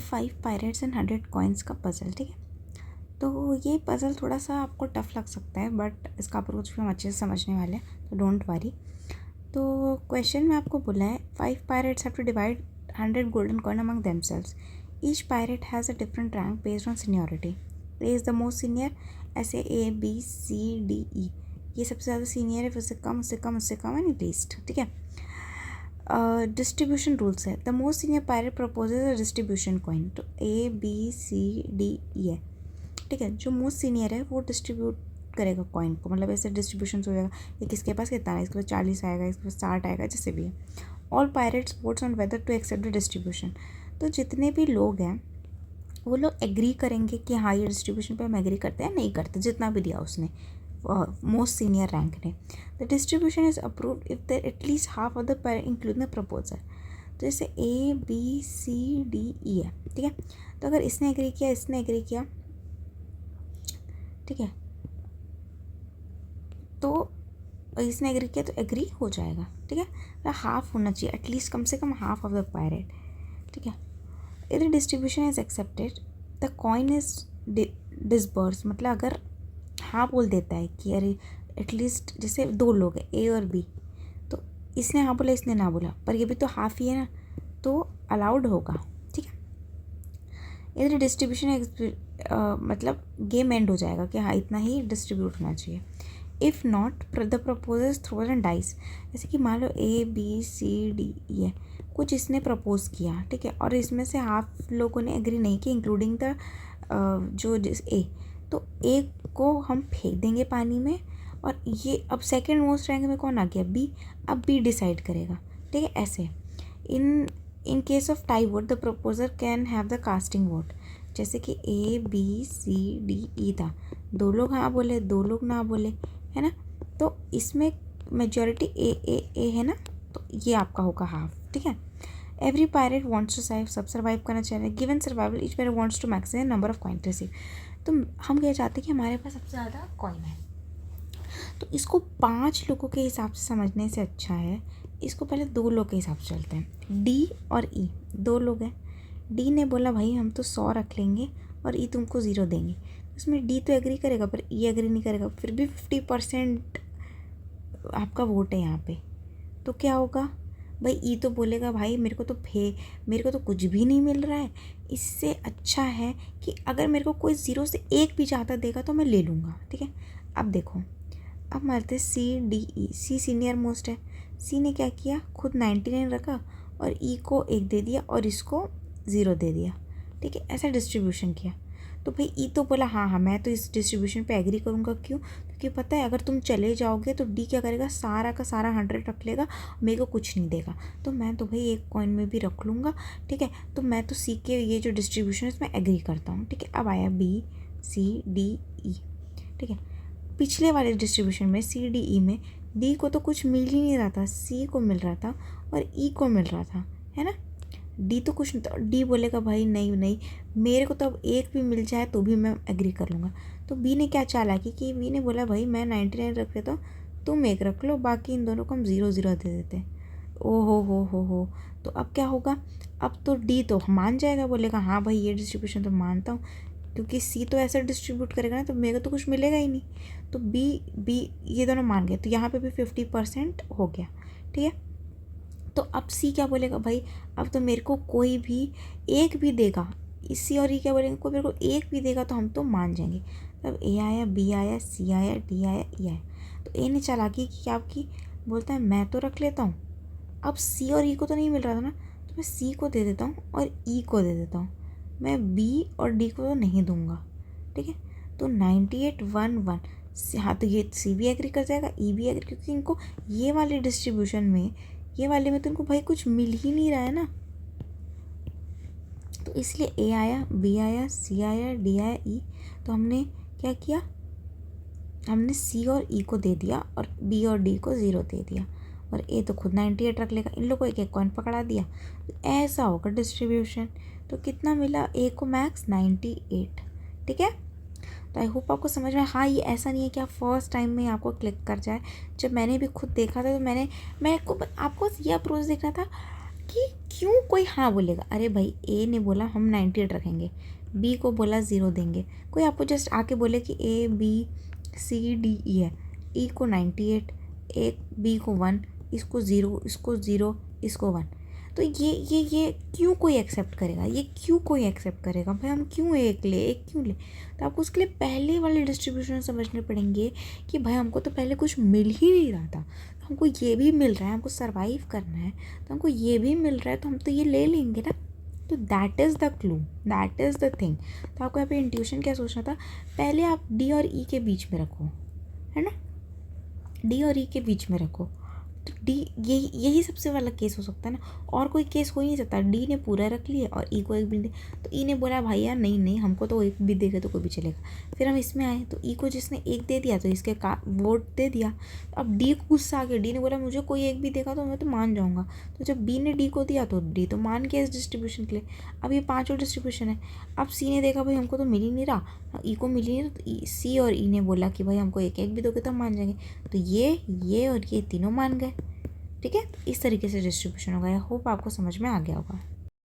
5 pirates and 100 coins का puzzle, ठीक है। तो ये पज़ल थोड़ा सा आपको टफ लग सकता है, बट इसका अप्रोच भी हम अच्छे से समझने वाले हैं, तो डोंट वरी। तो क्वेश्चन में आपको बोला है 5 pirates have to divide 100 golden coin among themselves. Each pirate has a different rank based on seniority. A is the most senior, ऐसे A B C D E, ये सबसे ज़्यादा सीनियर है, फिर उससे कम, उससे कम, उससे कम एंड लीस्ट, ठीक है। डिस्ट्रीब्यूशन रूल्स है। The most senior pirate proposes a distribution coin, तो A B C D E है, ठीक है। जो मोस्ट सीनियर है वो डिस्ट्रीब्यूट करेगा कॉइन को, मतलब ऐसे डिस्ट्रीब्यूशन हो जाएगा, ये किसके पास कितना है, इसके पास 40 आएगा, इसके पास 60 आएगा, जैसे भी है। All pirates votes on whether to accept the distribution, तो जितने भी लोग हैं वो लोग एग्री करेंगे कि हाँ ये डिस्ट्रीब्यूशन पे हम एग्री करते हैं, नहीं करते, जितना भी दिया उसने मोस्ट सीनियर रैंक ने। The distribution is approved if there at least half of the pirate include the proposal. तो जैसे A B C D E है, ठीक है। तो अगर इसने एग्री किया, इसने एग्री किया, ठीक है, तो इसने एग्री किया तो एग्री हो जाएगा, ठीक है। तो हाफ होना चाहिए, एटलीस्ट कम से कम हाफ ऑफ द पायरेट, ठीक है। If the distribution is accepted the coin is disburse, मतलब अगर हाँ बोल देता है कि अरे एटलीस्ट, जैसे 2 लोग हैं A और B, तो इसने हाँ बोला, इसने ना बोला, पर ये भी तो हाफ ही है ना, तो अलाउड होगा, ठीक है। इधर डिस्ट्रीब्यूशन मतलब गेम एंड हो जाएगा कि हाँ इतना ही डिस्ट्रीब्यूट होना चाहिए। If not the proposers throws and dice, जैसे कि मान लो A B C D E है, कुछ इसने प्रपोज किया, ठीक है, और इसमें से हाफ लोगों ने एग्री नहीं किया इंक्लूडिंग द जो A, तो A को हम फेंक देंगे पानी में, और ये अब सेकंड मोस्ट रैंक में कौन आ गया, B, अब B डिसाइड करेगा, ठीक है। ऐसे in case of tie vote the proposer can have the casting vote, जैसे कि A B C D E था, 2 लोग हाँ बोले, 2 लोग ना बोले, है ना, तो इसमें मेजॉरिटी A है ना, तो ये आपका होगा हाफ, ठीक है। एवरी पायरेट वांट्स टू सब सर्वाइव करना चाह रहे हैं। Given survival each pirate wants to maximum number of coin receive, तो हम क्या चाहते हैं कि हमारे पास सबसे ज़्यादा कॉइन है, तो इसको 5 लोगों के हिसाब से समझने से अच्छा है इसको पहले 2 लोग के हिसाब से चलते हैं। D और E 2 लोग हैं। D ने बोला भाई हम तो 100 रख लेंगे और E तुमको 0 देंगे, इसमें D तो एग्री करेगा पर E एग्री नहीं करेगा, फिर भी 50% आपका वोट है यहाँ पे, तो क्या होगा भाई, E तो बोलेगा भाई मेरे को तो कुछ भी नहीं मिल रहा है, इससे अच्छा है कि अगर मेरे को कोई 0 से 1 भी ज़्यादा देगा तो मैं ले लूँगा, ठीक है। अब देखो, अब मारते C D E, C senior most है, C ने क्या किया, खुद 99 रखा और E को 1 दे दिया और इसको 0 दे दिया, ठीक है, ऐसा डिस्ट्रीब्यूशन किया। तो भाई E तो बोला हाँ हाँ मैं तो इस डिस्ट्रीब्यूशन पे एग्री करूँगा, क्यों, क्योंकि पता है अगर तुम चले जाओगे तो D क्या करेगा, सारा का सारा 100 रख लेगा, मेरे को कुछ नहीं देगा, तो मैं तो भाई एक कॉइन में भी रख लूँगा, ठीक है। तो मैं तो C के ये जो डिस्ट्रीब्यूशन है इसमें एग्री करता हूँ, ठीक है। अब आया B C D E, ठीक है। पिछले वाले डिस्ट्रीब्यूशन में C D E में D को तो कुछ मिल ही नहीं रहा था, C को मिल रहा था और E को मिल रहा था, है ना। D तो कुछ नहीं था, D बोलेगा भाई नहीं नहीं मेरे को तो अब 1 भी मिल जाए तो भी मैं एग्री कर लूँगा। तो B ने क्या चालाकी कि B ने बोला भाई मैं 99 रख लेता हूँ, तुम 1 रख लो, बाकी इन दोनों को हम 0 दे देते हैं। ओ हो, तो अब क्या होगा, अब तो D तो मान जाएगा, बोलेगा हाँ भाई ये डिस्ट्रीब्यूशन तो मानता हूँ, क्योंकि C तो ऐसा डिस्ट्रीब्यूट करेगा ना तो मेरे को तो कुछ मिलेगा ही नहीं, तो B ये दोनों मान गए, तो यहाँ पे भी 50% हो गया, ठीक है। तो अब C क्या बोलेगा भाई, अब तो मेरे को कोई भी 1 भी देगा, C और E क्या बोलेंगे, कोई मेरे को 1 भी देगा तो हम तो मान जाएंगे। तब A आया, B आया, C आया, D आया, E आया, तो A ने चालाकी की क्या आपकी, बोलता है मैं तो रख लेता हूँ, अब C और E को तो नहीं मिल रहा था ना, तो मैं C को दे देता हूँ और E को दे देता हूँ, मैं B और D को तो नहीं दूंगा, ठीक है। तो 98-1-1, हाँ तो ये C भी एग्री कर जाएगा, E भी एग्री, क्योंकि इनको ये वाले डिस्ट्रीब्यूशन में, ये वाले में तो इनको भाई कुछ मिल ही नहीं रहा है ना, तो इसलिए A आया, B आया, C आया, D आया, E, तो हमने क्या किया, हमने C और E को दे दिया और B और D को 0 दे दिया, और A तो खुद 98 रख लेगा, इन लोगों को एक एक कॉइन पकड़ा दिया, तो ऐसा होगा डिस्ट्रीब्यूशन। तो कितना मिला A को मैक्स 98, ठीक है। तो आई होप आपको समझ में, हाँ ये ऐसा नहीं है कि आप फर्स्ट टाइम में आपको क्लिक कर जाए, जब मैंने भी खुद देखा था तो मैंने आपको ये अप्रोच देखना था कि क्यों कोई हाँ बोलेगा। अरे भाई ए ने बोला हम 98 रखेंगे, बी को बोला 0 देंगे। कोई आपको जस्ट आके बोले कि A B C D E है, ई को 98, ए बी को 1, इसको 0, इसको 0, इसको 1, तो ये क्यों कोई एक्सेप्ट करेगा, ये क्यों कोई एक्सेप्ट करेगा भाई, हम क्यों एक क्यों ले। तो आपको उसके लिए पहले वाले डिस्ट्रीब्यूशन समझने पड़ेंगे कि भाई हमको तो पहले कुछ मिल ही नहीं रहा था, तो हमको ये भी मिल रहा है, हमको सर्वाइव करना है, तो हमको ये भी मिल रहा है, तो हम तो ये ले लेंगे ना। तो that is the clue, that is the thing. तो आपको यहाँ पे इंट्यूशन क्या सोचना था, पहले आप डी और ई के बीच में रखो, है ना, डी और ई के बीच में रखो। तो डी यही सबसे वाला केस हो सकता है ना, और कोई केस हो ही नहीं सकता। डी ने पूरा रख लिया और ई को एक भी दे, तो ई ने बोला भाई यार नहीं हमको तो एक भी देगा तो कोई भी चलेगा। फिर हम इसमें आए तो ई को जिसने एक दे दिया तो इसके वोट दे दिया। तो अब डी को गुस्सा आ गया, डी ने बोला मुझे कोई एक भी देगा तो मैं तो मान जाऊँगा। तो जब बी ने डी को दिया तो डी तो मान गया इस डिस्ट्रीब्यूशन के लिए। अब ये पाँचों डिस्ट्रीब्यूशन है। अब सी ने देखा भाई हमको तो मिल ही नहीं रहा, ई को मिल ही नहीं, तो सी और ई ने बोला कि भाई हमको एक एक भी दोगे तो हम मान जाएंगे। तो ये और ये तीनों मान गए। ठीक है, तो इस तरीके से डिस्ट्रीब्यूशन होगा। आई होप आपको समझ में आ गया होगा।